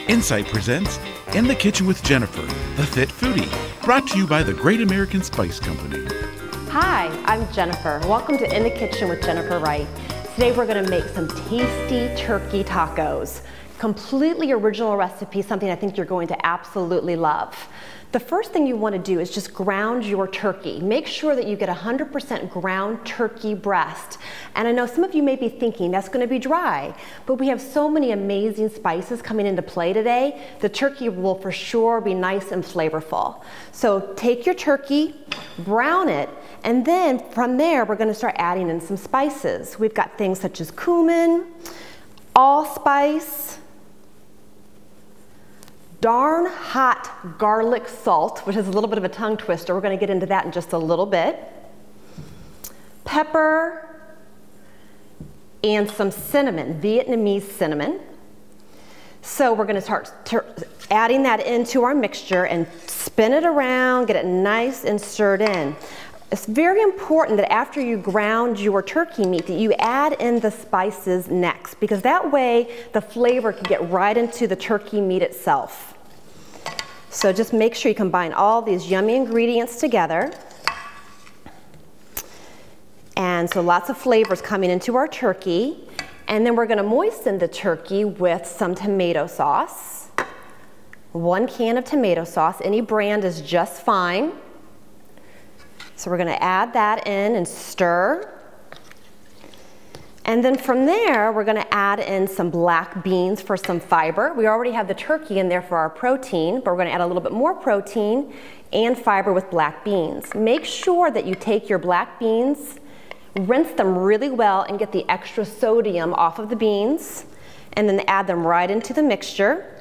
Insight presents In the Kitchen with Jennifer, the Fit Foodie, brought to you by the Great American Spice Company. Hi, I'm Jennifer. Welcome to In the Kitchen with Jennifer Wright. Today we're going to make some tasty turkey tacos. Completely original recipe, something I think you're going to absolutely love. The first thing you want to do is just ground your turkey. Make sure that you get 100% ground turkey breast. And I know some of you may be thinking that's going to be dry, but we have so many amazing spices coming into play today. The turkey will for sure be nice and flavorful. So take your turkey, brown it, and then from there we're going to start adding in some spices. We've got things such as cumin, allspice, darn hot garlic salt, which is a little bit of a tongue twister. We're going to get into that in just a little bit. Pepper and some cinnamon, Vietnamese cinnamon. So we're going to start adding that into our mixture and spin it around, get it nice and stirred in. It's very important that after you ground your turkey meat that you add in the spices next, because that way the flavor can get right into the turkey meat itself. So just make sure you combine all these yummy ingredients together. And so lots of flavors coming into our turkey. And then we're going to moisten the turkey with some tomato sauce. 1 can of tomato sauce, any brand is just fine. So we're going to add that in and stir. And then from there, we're going to add in some black beans for some fiber. We already have the turkey in there for our protein, but we're going to add a little bit more protein and fiber with black beans. Make sure that you take your black beans, rinse them really well, and get the extra sodium off of the beans, and then add them right into the mixture.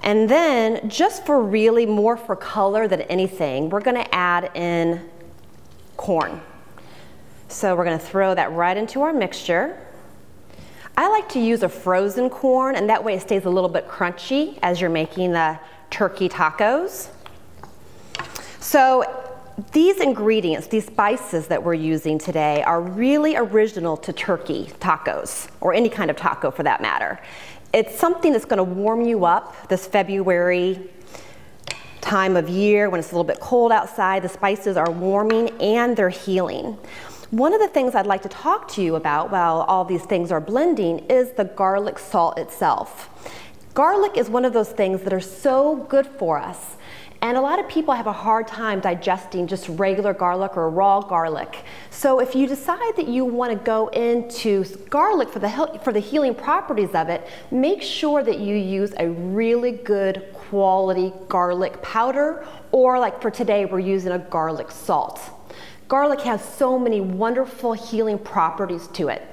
And then, just for really more for color than anything, we're going to add in corn. So we're going to throw that right into our mixture. I like to use a frozen corn, and that way it stays a little bit crunchy as you're making the turkey tacos. So these ingredients, these spices that we're using today, are really original to turkey tacos, or any kind of taco for that matter. It's something that's going to warm you up this February time of year when it's a little bit cold outside. The spices are warming and they're healing. One of the things I'd like to talk to you about while all these things are blending is the garlic salt itself. Garlic is one of those things that are so good for us. And a lot of people have a hard time digesting just regular garlic or raw garlic. So if you decide that you want to go into garlic for the healing properties of it, make sure that you use a really good quality garlic powder, or like for today, we're using a garlic salt. Garlic has so many wonderful healing properties to it.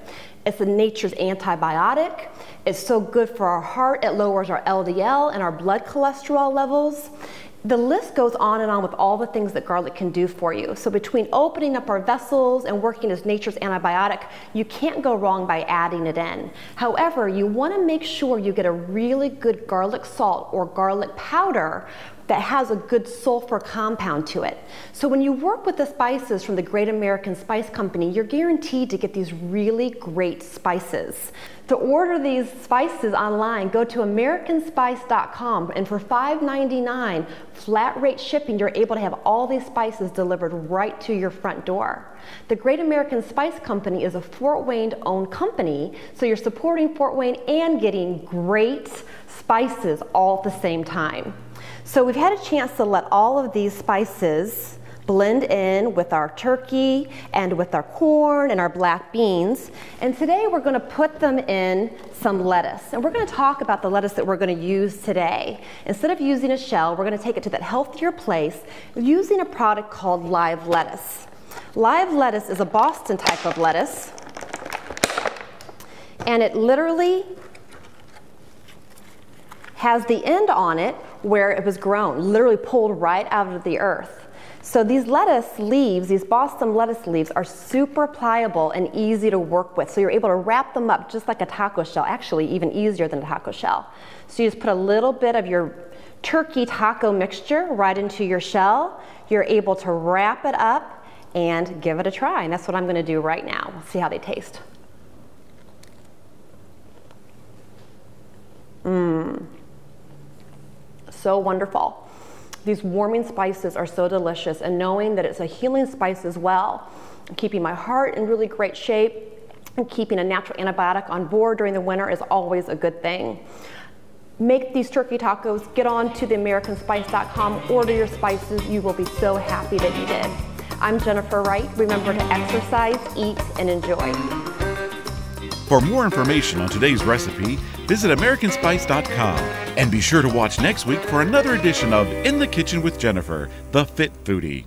It's nature's antibiotic. It's so good for our heart. It lowers our LDL and our blood cholesterol levels. The list goes on and on with all the things that garlic can do for you. So between opening up our vessels and working as nature's antibiotic, you can't go wrong by adding it in. However, you want to make sure you get a really good garlic salt or garlic powder that has a good sulfur compound to it. So when you work with the spices from the Great American Spice Company, you're guaranteed to get these really great spices. To order these spices online, go to americanspice.com, and for $5.99 flat rate shipping, you're able to have all these spices delivered right to your front door. The Great American Spice Company is a Fort Wayne-owned company, so you're supporting Fort Wayne and getting great spices all at the same time. So we've had a chance to let all of these spices blend in with our turkey and with our corn and our black beans. And today we're going to put them in some lettuce. And we're going to talk about the lettuce that we're going to use today. Instead of using a shell, we're going to take it to that healthier place using a product called live lettuce. Live lettuce is a Boston type of lettuce. And it literally has the end on it where it was grown, literally pulled right out of the earth. So these lettuce leaves, these Boston lettuce leaves, are super pliable and easy to work with. So you're able to wrap them up just like a taco shell, actually even easier than a taco shell. So you just put a little bit of your turkey taco mixture right into your shell. You're able to wrap it up and give it a try. And that's what I'm going to do right now. We'll see how they taste. So wonderful. These warming spices are so delicious, and knowing that it's a healing spice as well, keeping my heart in really great shape and keeping a natural antibiotic on board during the winter is always a good thing. Make these turkey tacos, get on to theamericanspice.com, order your spices. You will be so happy that you did. I'm Jennifer Wright. Remember to exercise, eat, and enjoy. For more information on today's recipe, visit americanspice.com and be sure to watch next week for another edition of In the Kitchen with Jennifer, the Fit Foodie.